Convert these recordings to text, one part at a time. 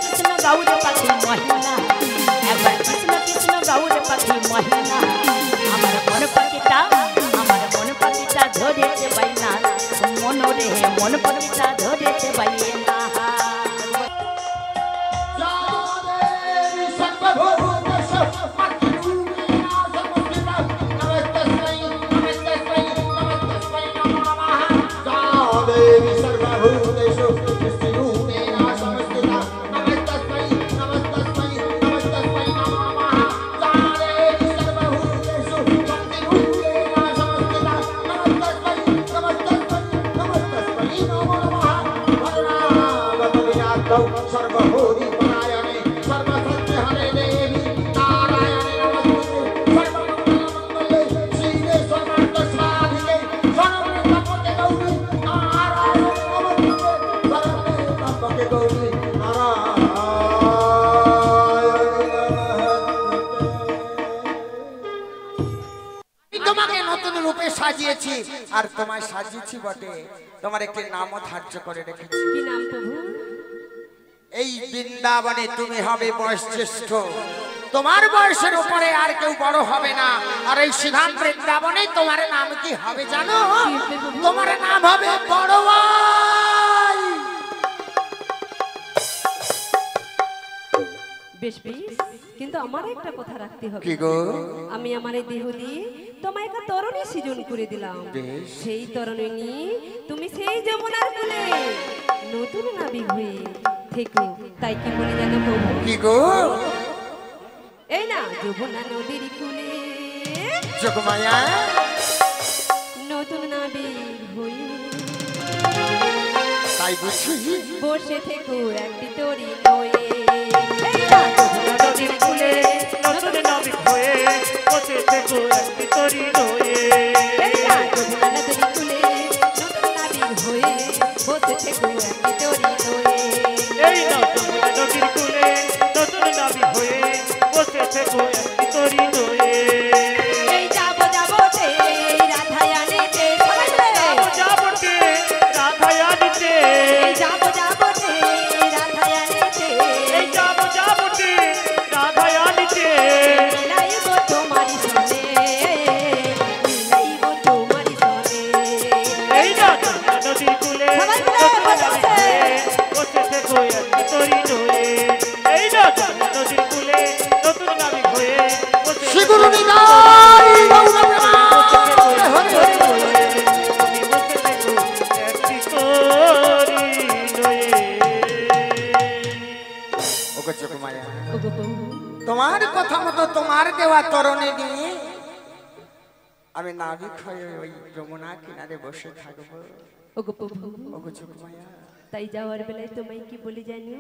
কৃষ্ণ গৌরে পাখি মহিনা একবার কৃষ্ণ কৃষ্ণ গৌরে পাখি মহিনা আমার মন পাখিটা ধরেছে বাইনা মনোরে মন পাখিটা ধরেছে বাইনা আর তোমায় সাজিয়েছি বটে তোমার একটি নামও ধার্য করে রেখেছি। কি নাম প্রভু? এই বৃন্দাবনে তুমি হবে বয়োজ্যেষ্ঠ, তোমার বয়সের উপরে আর কেউ বড় হবে না। আর এই সিধাম বৃন্দাবনে তোমার নাম কি হবে জানো? তোমার নাম হবে বড়বাই। বেশ বেশ, কিন্তু আমার একটা কথা রাখতে হবে। কি গো? আমি আমার এই দেহ দিয়ে তোমায় একটা তরণী সৃজন করে দিলাম। সেই তরণী নিয়ে তুমি সেই যমুনার কূলে নতুন নাবিক হয়ে থেকো। তাই কি বলে জানো প্রভু? কি গো? এই না যমুনা নদীর কূলে যোগমায়া নতুন নাবিক হয়ে তাই বুঝি বসে থেকো একটি তরি নয়ে। এই না যমুনা নদীর কূলে নতুন নাবিক হয়ে বসে থেকো একটি তরি নয়ে। এই না যমুনা নদীর কূলে নতুন নাবিক হয়ে বসে থেকো একটি তরি নয়ে। এই না যমুনা নদীর কূলে নতুন নাবিক হয়ে বসে থেকো একটি তরি নয়ে। এই যাবো যাবো রে রাধায় আনিতে যাবো রে রাধায় আনিতে। এই যাবো যাবো রে রাধায় আনিতে। এই যাবো রে রাধায় আনিতে। মিলাইব তোমারি সনে মিলাইব তোমারি সনে। এই না যমুনা নদীর কূলে নতুন নাবিক হয়ে বসে থেকো একটি তরি নয়ে। এই না যমুনা নদীর কূলে নতুন নাবিক হয়ে বসে শিগুরু নিদাই গৌর তোমার কথা মতো তোমার দেওয়া তরণে নিয়ে আমি নাবিক হয়ে ওই যমুনা কিনারে বসে থাকবো। ওগো প্রভু, ওগো যোগমায়া, তাই যাওয়ার বেলায় তোমায় কি বলি জানি?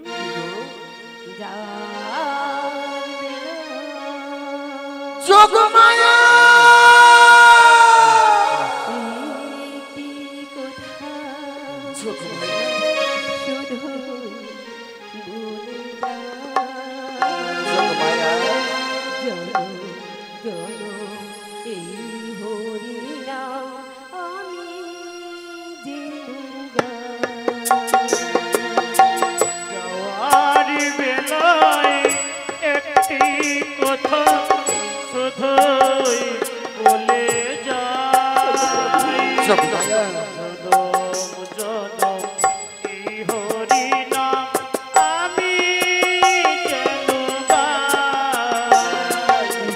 যাওয়ার বেলা যোগমায়া একটি কথা যোগমায়া শুধু বলে যাও। যোগমায়া জনো জনো এই হরি নাম আমি জেনুগা। যাওয়ার বেলায় একটি কথা শুধুই বলে যাই। যোগমায়া জনম জনম এই হরি নাম আমি যেন গাই।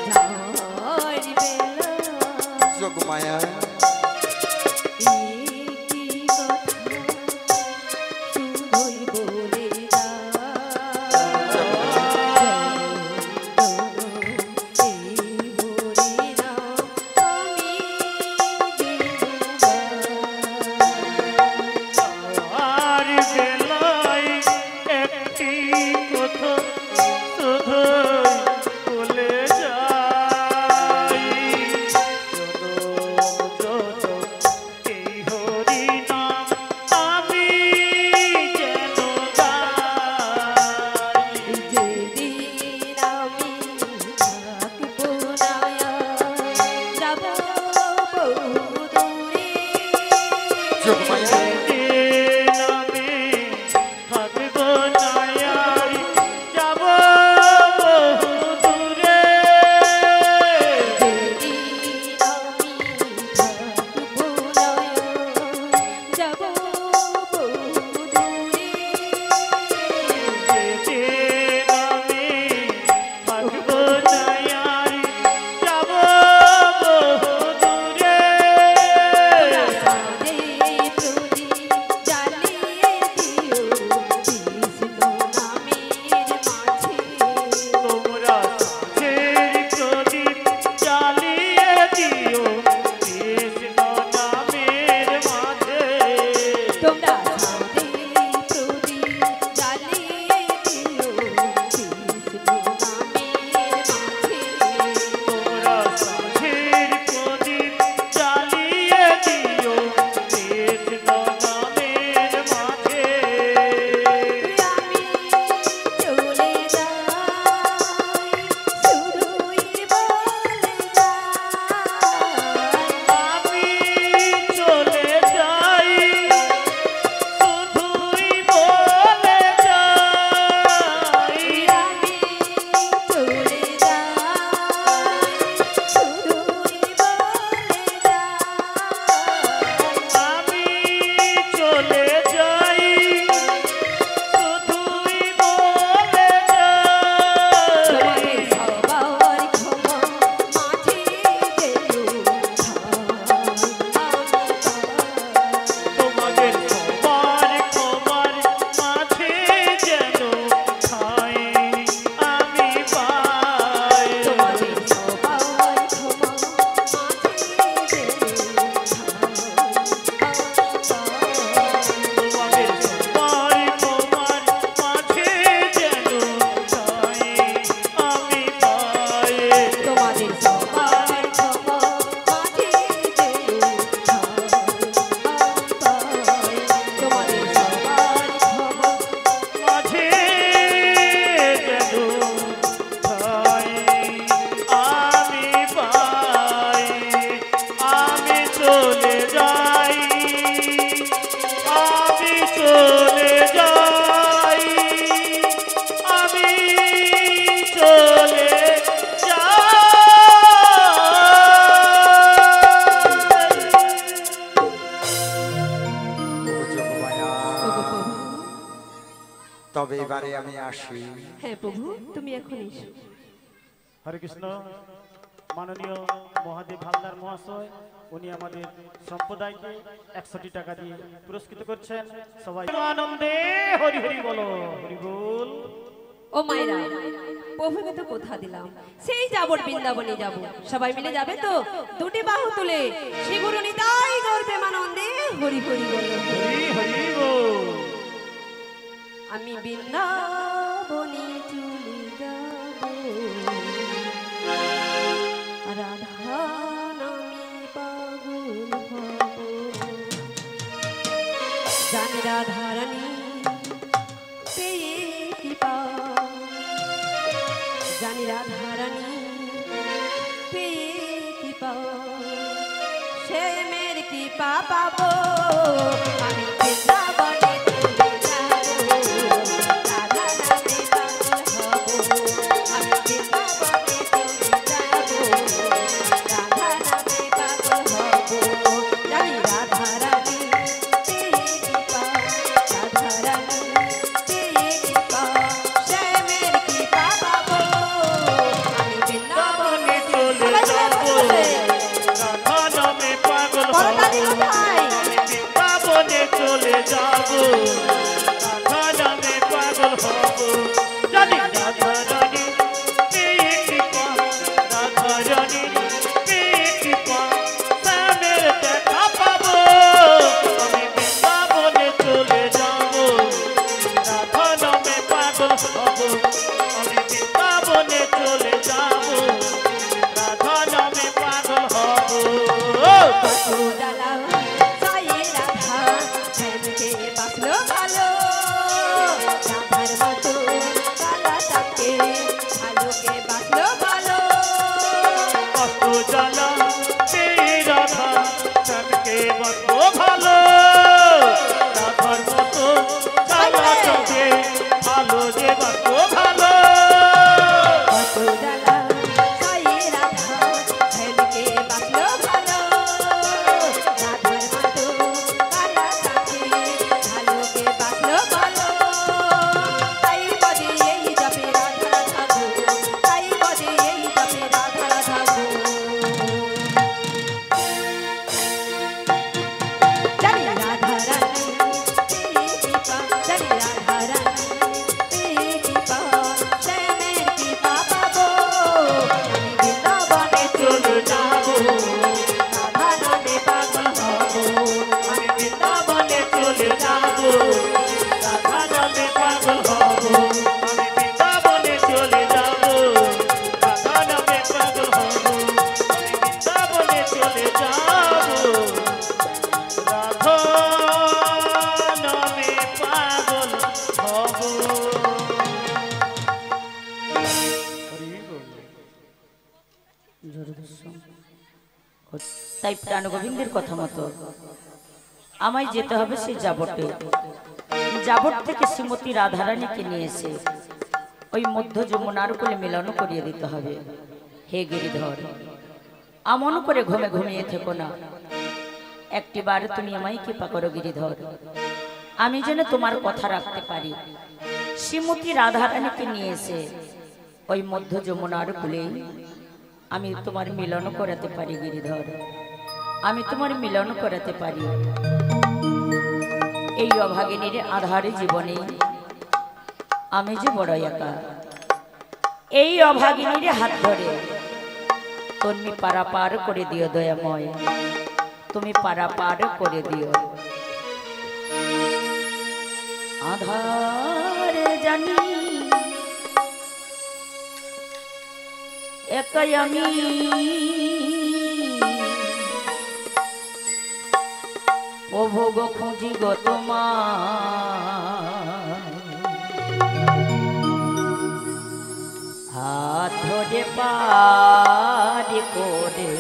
যাওয়ার বেলা যোগমায়া একটি কথা শুধুই বলে যাও। আর বেলায় একটি কথা শুধুই বলে যাই। জনম জনম এই হরি নাম আমি যেন গাই। যেদিন আমি থাকবো না যাব বহু দূরে। যোগমায়া দিন আমি থাকবো না আর দরবারে আমি আসি। হ্যাঁ প্রভু, তুমি এখন এসো। হরে কৃষ্ণ। মাননীয় মহাদেব হালদার মহাশয় উনি আমাদের সম্প্রদায়কে 100টি টাকা দিয়ে পুরস্কৃত করছেন। সবাই আনন্দে হরি হরি বলো, হরি বল। ও মায়েরা, প্রভুকে তো কথা দিলাম, সেই যাব বৃন্দাবনে যাব। সবাই মিলে যাবে তো? দুটি বাহু তুলে শ্রী গুরু নিতাই গৌর প্রেমানন্দে হরি হরি বল। হরি হরি বল। আমি বৃন্দাবনে চলে যাব, রাধা নামে পাগল হব। জানি রাধা রানী পেয়ে কৃপা, জানি রাধা রানী পেয়ে কৃপা, সে মের কৃপা পাবো। আমি বৃন্দাবনে চলে যাব, রাধা নামে পাগল হব। আমি বৃন্দাবনে চলে যাব, রাধা নামে পাগল হব। জানি রাধা রানী পেয়ে কৃপা, রাধা রানী পেয়ে কৃপা, সে মের কৃপা পাবো। আমি বৃন্দাবনে চলে যাব, রাধা নামে পাগল হব। করতালি কোথায়? বৃন্দাবনে চলে যাব, রাধা নামে পাগল হব। জানি রাধা রানী পেয়ে কৃপা, রাধা রানী পেয়ে কৃপা, শ্যামের দেখা পাবো। আমি বৃন্দাবনে চলে যাব, রাধা নামে পাগল হব। আমি বৃন্দাবনে চলে যাব, রাধা নামে পাগল হব। ডালা সায়ে রাধা শ্যামকে বাসলো ভালো, রাধার মতো কালাটাকে ভালোকে বাসলো ভালো। কষ্ট জ্বালা পেয়ে রাধা শ্যামকে বসবো ভালো, রাধার মতো জ্বালাটাকে ভালো যে বসবো ভালো। কত ডালা সায়ে রাধা শ্যামকে বাসলো ভালো, রাধার মতো কালাটাকে ভালোকে বাসলো ভালো। তাই বদে এই জপে রাধা রাধা গো, তাই বদে এই জপে রাধা রাধা গো। জানি রাধা রানী পেয়ে কৃপা, জানি রাধা রানী পেয়ে কৃপা, শ্যামের কৃপা পাবো। আমি বৃন্দাবনে চলে যাব, রাধা নামে পাগল হব। আমি বৃন্দাবনে চলে যাব, রাধা নামে পাগল হব। আমি বৃন্দাবনে চলে যাব, রাধা নামে পাগল হব। আমি বৃন্দাবনে চলে যাব, রাধা নামে পাগল হব। হরি বল। তাই প্রাণ গোবিন্দের কথা মতো আমায় যেতে হবে সেই জাবটে। জাবট থেকে শ্রীমতী রাধারানীকে নিয়ে এসে ওই মধ্য যমুনার কোলে মিলন করিয়ে দিতে হবে। হে গিরিধর, আমন করে ঘুমিয়ে থেকো না, একটিবার তুমি আমায় কৃপা করো গিরিধর, আমি যেন তোমার কথা রাখতে পারি। শ্রীমতী রাধারানীকে নিয়ে এসে ওই মধ্য যমুনার কোলে আমি তোমার মিলন করাতে পারি গিরিধর, আমি তোমার মিলন করাতে পারি। এই অভাগিনীর আধারে জীবনে আমি যে বড় একা, এই অভাগিনীর হাত ধরে তুমি পারাপার করে দিও দয়াময়, তুমি পারাপার করে দিও। আধারে জানি একাই আমি, ও ভোগ খুঁজি গো তোমার, হাত ধরে পারি করে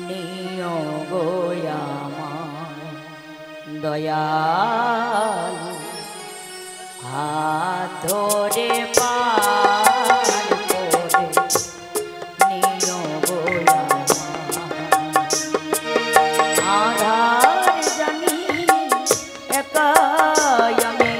নিও গো আমার দয়াল, হাত ধরে পার করে নিও গো আমার। আধার জানি একাই আমি,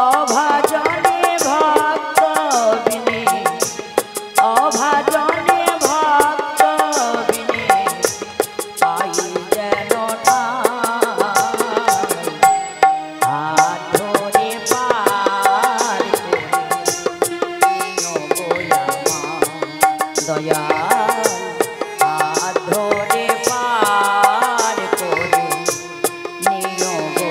অভাজনে ভক্ত বিনে অভাজনে ভক্ত বিনে পাই যেন হাত ধরে পার দয়া হাত ধরে পার করে নিও গো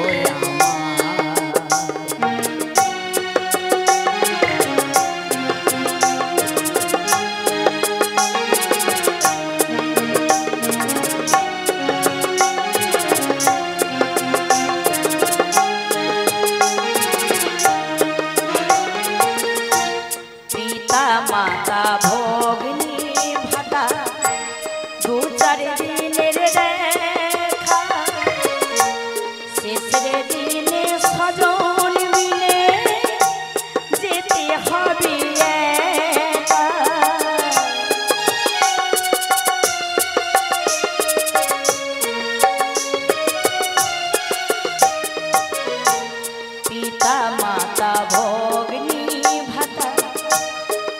পিতা মাতা ভগ্নী ভাতা দু চার দিনের দেখা শেষের দিনে স্বজন মিলে যেতে হবে একা। পিতা মাতা ভগ্নী ভাতা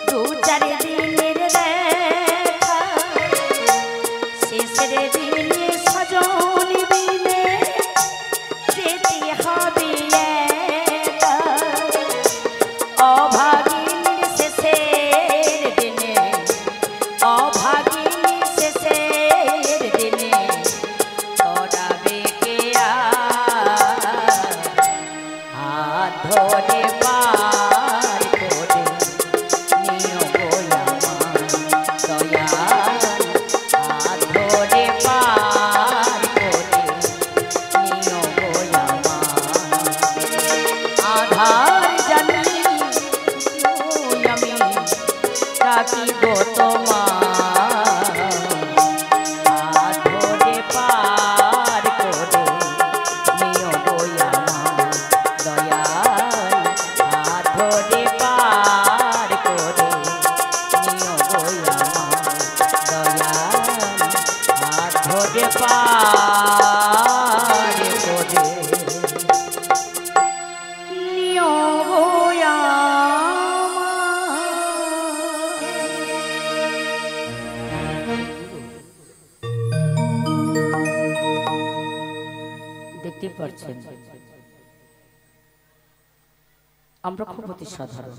দু চার দিনের দেখা শেষের দিনে স্বজন মিলে যেতে হবে একা। অভাগিনীর শেষের দিনে অভাগিনীর শেষের দিনে তরাবে কে হাত ধরে পার করে নিও গো আমার দয়াল হাত ধরে পার করে নিও গো আমার আধার জানি আমি রাখি গো তোমার হাত ধরে পার করে নিও গো আমার দয়াল হাত ধরে পার করে নিও গো আমার দয়াল হাত ধরে পার করে নিও গো দেখতে পাচ্ছেন আমরা খুব অতি সাধারণ।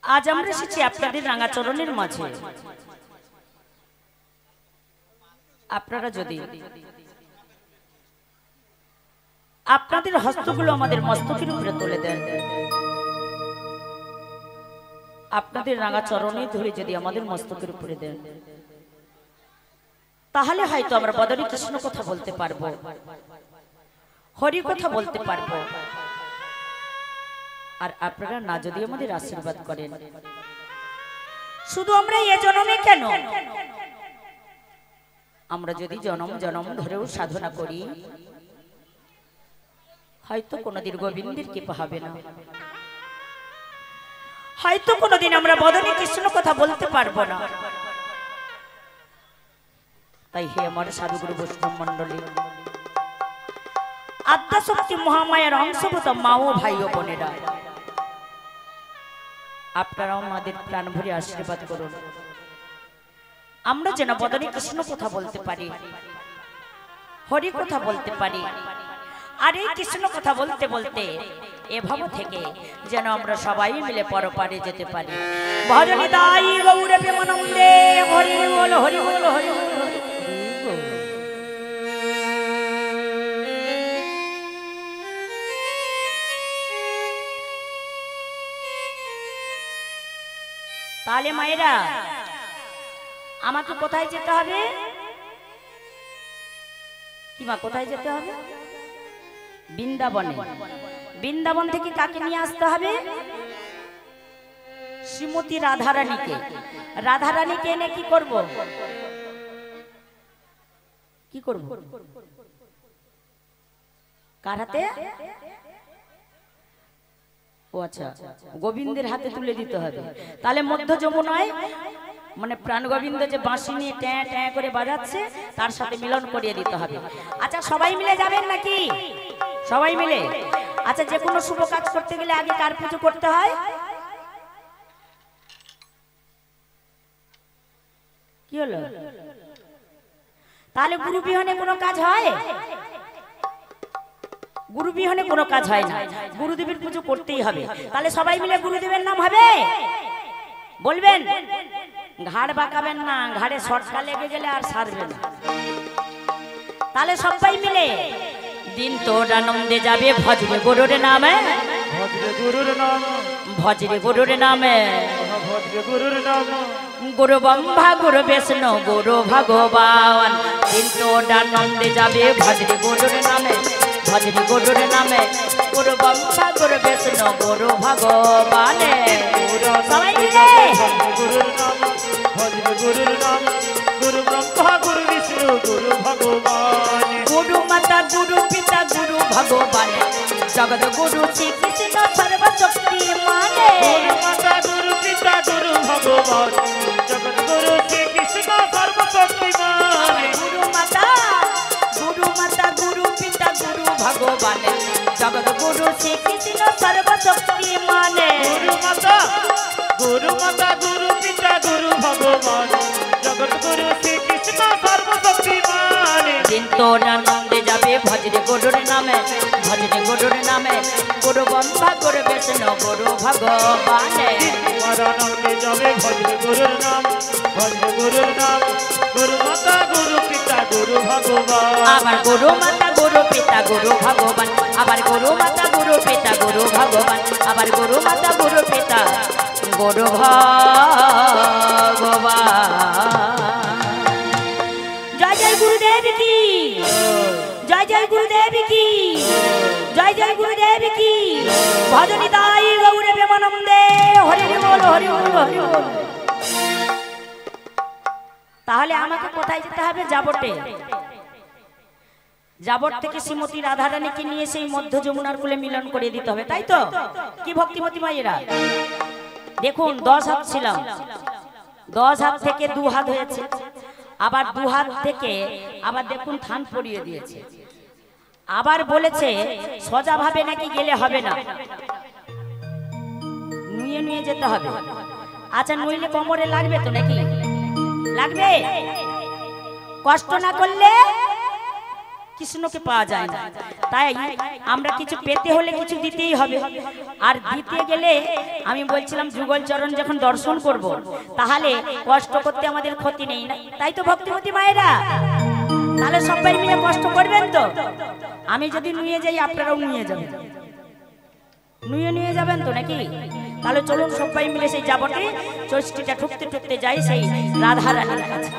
আজ আমরা এসেছি আপনাদের রাঙাচরণের মাঝে। আপনারা যদি আপনাদের হস্তগুলো আমাদের মস্তকের উপরে তুলে দেন, আপনাদের রাঙাচরণে ধরে যদি আমাদের মস্তকের উপরে দেন, তাহলে হয়তো আমরা বদনে কৃষ্ণ কথা বলতে পারবো, হরি কথা বলতে পারবো। আর আপনারা না যদি আমাদের আশীর্বাদ করেন, শুধু আমরা এ জন্মে কেন, আমরা যদি জন্ম জন্ম ধরেও সাধনা করি, হয়তো কোনোদিন গোবিন্দের কৃপা হবে না, হয়তো কোনোদিন আমরা বদনে কৃষ্ণ কথা বলতে পারবো না। তাই হে আমার সাধুগুরু বৈষ্ণব মন্ডলী, আদ্যাশক্তি মহামায়ার অংশভূত মা ও ভাই ও বোনেরা, আপনারাও আমাদের প্রাণ ভরে আশীর্বাদ করুন, আমরা যেন বদনে কৃষ্ণ কথা বলতে পারি, হরি কথা বলতে পারি। আর এই কৃষ্ণ কথা বলতে বলতে এভাবে থেকে যেন আমরা সবাই মিলে পরপারে যেতে পারি। ভজনে দাই গৌরে প্রেমানন্দে, হরি বল হরি বল হরি বল। তাহলে মায়েরা আমাকে কোথায় যেতে হবে? কি মা, কোথায় যেতে হবে? বৃন্দাবনে। বৃন্দাবন থেকে কাকে নিয়ে আসতে হবে? শ্রীমতী রাধারানীকে। রাধারানীকে এনে কি করব? কি করব? কার হাতে? ও আচ্ছা, গোবিন্দের হাতে তুলে দিতে হবে। তাহলে মধ্য যমুনায় মানে প্রাণ গোবিন্দ যে বাঁশি নিয়ে ট্যাঁ ট্যাঁ করে বাজাচ্ছে তার সাথে মিলন করিয়ে দিতে হবে। আচ্ছা সবাই মিলে যাবেন নাকি? সবাই মিলে। আচ্ছা যে কোনো শুভ কাজ করতে গেলে আগে কার পুজো করতে হয়? কি হলো? তাহলে গুরু বিহনে কোনো কাজ হয়? গুরু বিহনে কোনো কাজ হয় না, গুরুদেবের পুজো করতেই হবে। তাহলে সবাই মিলে গুরুদেবের নাম হবে বলবেন। ঘাড় বাঁকাবেন না, ঘাড়ে শর্টকা লেগে গেলে আর সারবে না। তাহলে সবাই মিলে দিন তোর আনন্দে যাবে ভজরে গুরুর নামে, ভজরে গুরুর নাম, ভজরে গুরুর নামে, ভজরে গুরুর নাম। গুরু ব্রহ্মা গুরু বিষ্ণু গুরু ভগবান, দিন তোর আনন্দে যাবে ভজরে গুরুর নামে, ভজরে গুরুর নামে, গুরু ব্রহ্মা গুরু বিষ্ণু গুরু ভগবান। সবাই মিলে গুরুর নাম, ভজরে গুরুর নাম, গুরু ব্রহ্মা গুরু বিষ্ণু গুরু ভগবান। গুরু মাতা গুরু পিতা গুরু ভগবান, জগৎ গুরু শ্রীকৃষ্ণ সর্বশক্তিমান। গুরু মাতা গুরু পিতা গুরু ভগবান, জগৎ গুরু শ্রীকৃষ্ণ সর্বশক্তিমান। গুরু মাতা গুরু পিতা গুরু ভগবান, জগৎ গুরু শ্রীকৃষ্ণ সর্বশক্তিমান। গুরু মাতা গুরু পিতা গুরু ভগবান, জগৎ গুরু শ্রীকৃষ্ণ সর্বশক্তিমান। দিন তোর আনন্দে যাবে ভজরে গুরুর নামে, ভজরে গুরুর নামে, গুরু ব্রহ্মা গুরু বিষ্ণু গুরু ভগবান। তোমার আনন্দে যাবে ভজরে গুরুর নাম, ভজরে গুরুর নাম, গুরু মাতা গুরু পিতা গুরু ভগবান। আবার গুরু মাতা গুরু পিতা গুরু ভগবান, আবার গুরু মাতা গুরু পিতা গুরু ভগবান, আবার গুরু মাতা গুরু পিতা গুরু ভগবান। জয় জয় গুরুদেব কি, জয় জয় গুরুদেব কি, জয় জয় গুরুদেব কি। ভজনি তাই গৌরে প্রেমানন্দে হরি বল হরি বল হরি বল। তাহলে আমাকে কোথায় যেতে হবে? যাবটে। যাবট থেকে শ্রীমতী রাধারানীকে নিয়ে সেই মধ্য যমুনার কূলে মিলন করে দিতে হবে, তাই তো? কি ভক্তিমতী মায়েরা দেখুন, 10 হাত ছিলাম, 10 হাত থেকে 2 হাত হয়েছে, আবার 2 হাত থেকে আবার দেখুন থান পরিয়ে দিয়েছে। আবার বলেছে সোজা ভাবে নাকি গেলে হবে না, নুয়ে নুয়ে যেতে হবে। আচ্ছা নইলে কোমরে লাগবে তো নাকি? লাগবে। কষ্ট না করলে কৃষ্ণকে পাওয়া যায় না। তাই আমরা কিছু পেতে হলে কিছু দিতেই হবে। আর দিতে গেলে আমি বলছিলাম যুগল চরণ যখন দর্শন করব, তাহলে কষ্ট করতে আমাদের ক্ষতি নেই না, তাই তো ভক্তিমতী মায়েরা? তাহলে সবাই মিলে কষ্ট করবেন তো? আমি যদি নুয়ে যাই আপনারাও নুয়ে যাবেন, নুয়ে নুয়ে যাবেন তো নাকি? তাহলে চলুন সবাই মিলে সেই যাবটে চষ্টিটা ঠুকতে ঠুকতে যাই সেই রাধারানীর কাছে।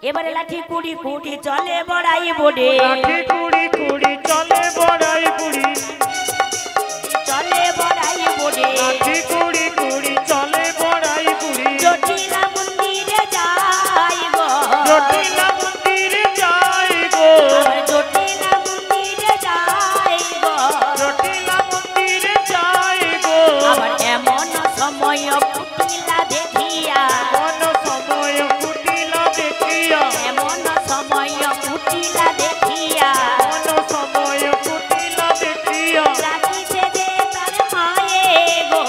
এবারে লাঠি কুড়ি কুড়ি চলে বড়াই বোড়ে, লাঠি কুড়ি কুড়ি চলে বড়াই বুড়ি, চলে বড়াই বোড়ে, লাঠি কুড়ি কুড়ি চলে বড়াই বুড়ি। জটিলা মন্দিরে যাই গো, জটিলা মন্দিরে যাই গো, আবার জটিলা মন্দিরে যাই গো, জটিলা মন্দিরে যাই গো। আবার এমন সময় কুটিলা দেখিয়া, মন সময় কুটিলা দেখিয়া, এমন সময় কুটিলা দেখিয়া, মন সময় কুটিলা দেখিয়া। রাখিছে যে তার মায়ে গো,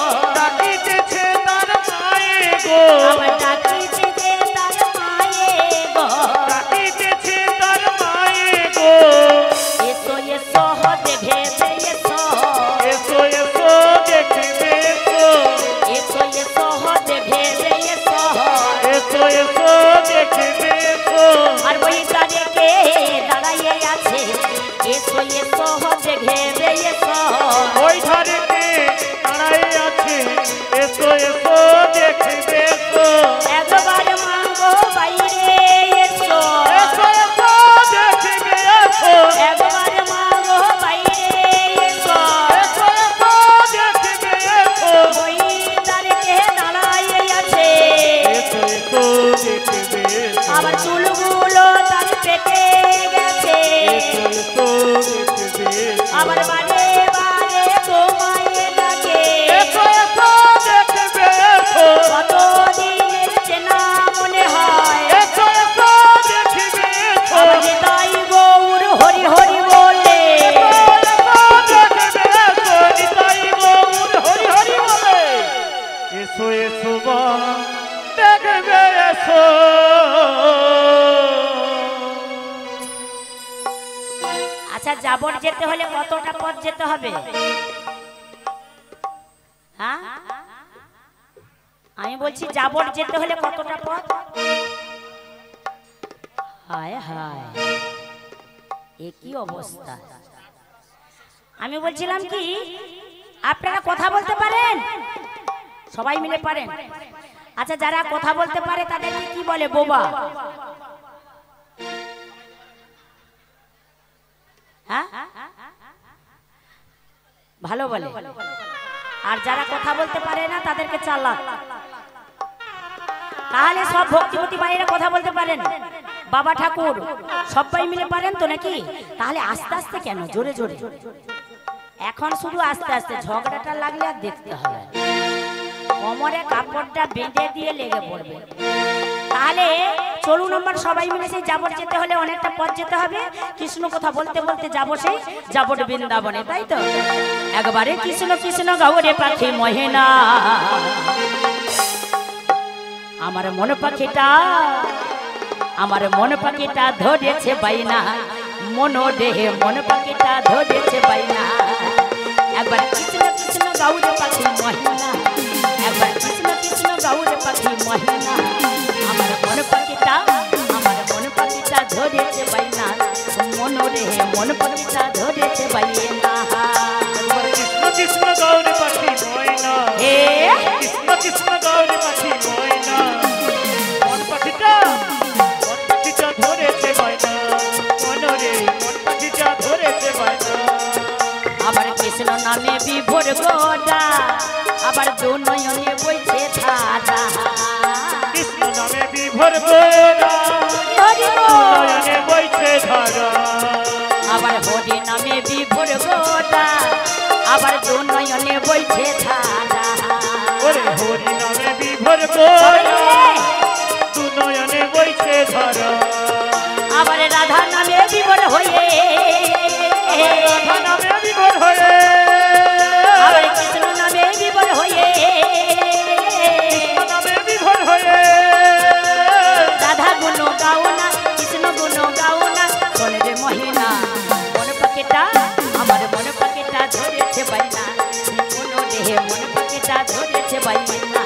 দেখবে আবার বারে বারে তোমায় লাগে এসো এসো দেখবে এসো কতদিনের চেনা মনে হয় এসো এসো দেখবে এসো আমার হৃদয় গৌর হরি হরি বলে এসো এসো মা দেখবে এসো আচ্ছা যাবর যেতে হলে কতটা পথ যেতে হবে হ্যাঁ আমি বলছি যাবর যেতে হলে কতটা পথ হায় হায় এ কি অবস্থা আমি বলছিলাম কি আপনারা কথা বলতে পারেন সবাই মিলে পারেন আচ্ছা যারা কথা বলতে পারে তাদেরকে কি বলে বোবা হ্যাঁ ভালো বলে আর যারা কথা বলতে পারে না তাদেরকে চালাক তাহলে সব ভক্তিমতী বাইরে কথা বলতে পারেন বাবা ঠাকুর সবাই মিলে পারেন তো নাকি তাহলে আস্তে আস্তে কেন জোরে জোরে এখন শুধু আস্তে আস্তে ঝগড়াটা লাগলে আর দেখতে হবে কোমরে কাপড়টা বেঁধে দিয়ে লেগে পড়বে তাহলে চলুন নম্বর সবাই মিলে সেই যাবর যেতে হলে অনেকটা পথ যেতে হবে কৃষ্ণ কথা বলতে বলতে যাবো সেই যাবর বৃন্দাবনে তাই তো একবারে কৃষ্ণ কৃষ্ণ গৌরে পাখি মহেনা আমার মন পাখিটা ধরেছে বাইনা মনো দেহে মন পাখিটা ধরেছে বাইনা একবার কৃষ্ণ কৃষ্ণ গৌরে পাখি মহেনা একবার কৃষ্ণ কৃষ্ণ গৌরে পাখি মহেনা আমার মন পাখিটা ধরেছে বাইনা মনো দেহে মন পাখিটা ধরেছে বাইনা কৃষ্ণ কৃষ্ণ গৌর পাখি ময়না হে কৃষ্ণ কৃষ্ণ গৌর পাখি ময়না মন পাখিটা ধরেছে ময়না মনরে মন পাখিটা ধরেছে ময়না আবার কৃষ্ণ নামে বিভোর গোটা আবার দু নয়নে বইছে ধারা কৃষ্ণ নামে বিভোর গোরা নয়নে বইছে ধারা আবার হরি নামে বিভোর গোটা আবার দু নয়নে বইছে ধারা ওরে হরি নামে বিভোর গোরা দু নয়নে বইছে ধারা আবার রাধা নামে বিভোর হয়ে রাধা নামে বিভোর হয়ে আবার কৃষ্ণ নামে বিভোর হয়ে নামে বিভোর হয়ে রাধা গুণ গাও না কৃষ্ণ গুণ গাও না শোনে রে মহিনা মন পাখিটা আমার মন পাখিটা ধরেছে বাইনা মনো দেহে মন পাখিটা ধরেছে বাইনা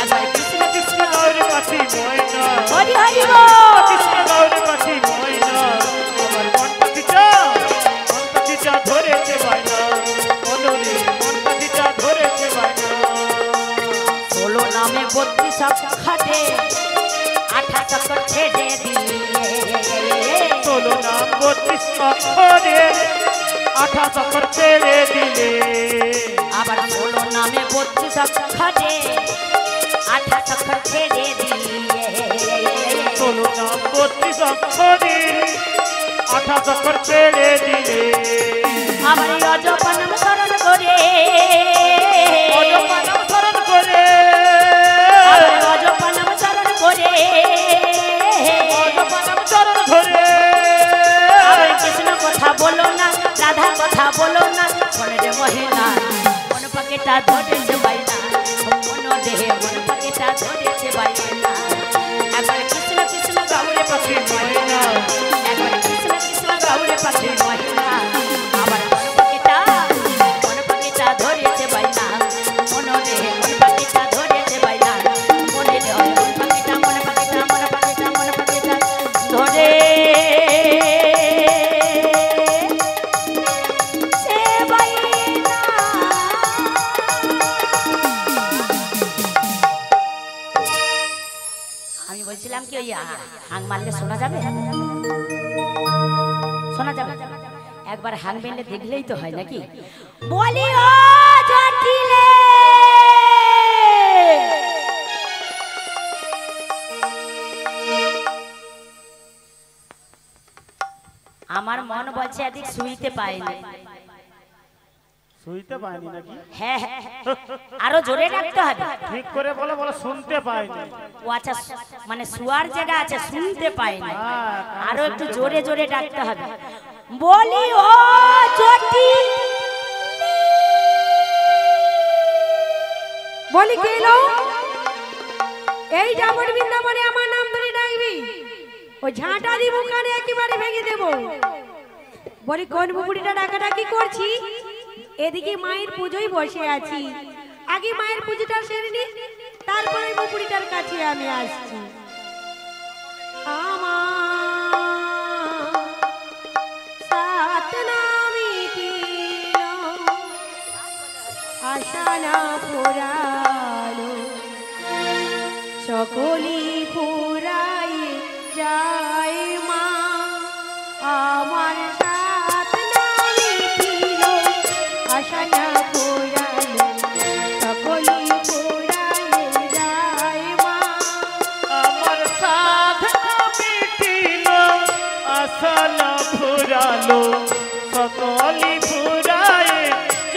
একবার কৃষ্ণ কৃষ্ণ গৌর পাখি ময়না হরি হরি বল কৃষ্ণ গৌর পাখি ময়না আমার মন পাখিটা ধরেছে বাইনা মনরে মন পাখিটা ধরেছে বাইনা 16 নামে 32 খাটে 28 ছেড়ে দিয়ে 16 নাম 32 অক্ষরে 28 অক্ষর ছেড়ে দিলে আবার 16 নামে 32 খাটে 28 ছেড়ে দিয়ে 16 নাম 32 অক্ষরে 28 অক্ষর ছেড়ে দিলে আমার অজপানম শরণ করে অজপানম শরণ করে আমার অজপানম শরণ করে অজপানম শরণ ধরে আমার কৃষ্ণ কথা বলো না রাধা কথা বলো না শোনে রে মহিনা মন পাখিটা ধরেছে বাইনা মন দেহে মন পাখিটা ধরেছে বাইনা একবার কৃষ্ণ কৃষ্ণ গৌরে পাখি মহিনা একবার কৃষ্ণ কৃষ্ণ গৌরে পাখি মহিনা আবার মন পাখিটা ধরেছে বাইনা মন দেহে মন পাখিটা ধরেছে বাইনা মনে দেহে মন পাখিটা ধরে সে বাইনা আমি বলছিলাম কি ওই হাং মারলে শোনা যাবে শোনা যাবে একবার হাং মেলে দেখলেই তো হয় নাকি বলি ও জটিলে আমার মন বলছে এদিক শুইতে পাইনি। শুইতে পাইনি নাকি? হ্যাঁ হ্যাঁ, আরো জোরে ডাকতে হবে। ঠিক করে বলো, বলো শুনতে পাইনি। ও আচ্ছা, মানে শুয়ার জায়গা আছে, শুনতে পাইনি। আরো একটু জোরে জোরে ডাকতে হবে। বলি ও চটি, বলি কে এলো? এই যাবর বৃন্দাবনে আমার নাম ধরে ডাকবি, ও ঝাঁটা দিব কানে একেবারে ভেঙে দেব। বলি কোন বুবুড়িটা ডাকাডাকি করছি? এদিকে মায়ের পুজোয় বসে আছি, আগে মায়ের পুজোটা সেরে নি, তারপরে বুবুড়িটার কাছে আমি আসছি। আমার সাত নামি কিল আশা না পুরালো, সকলি পুরাই যায় মা। আমার সাত নামি কিল আশা না পুরালো, সকলি পুরাই যায় মা। আমার সাধনা মিটিল, আশা না ফুরালো, সকলি ফুরায়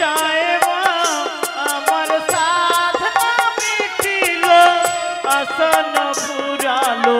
যায় মা। আমার সাধনা মিটিল, আশা না ফুরালো,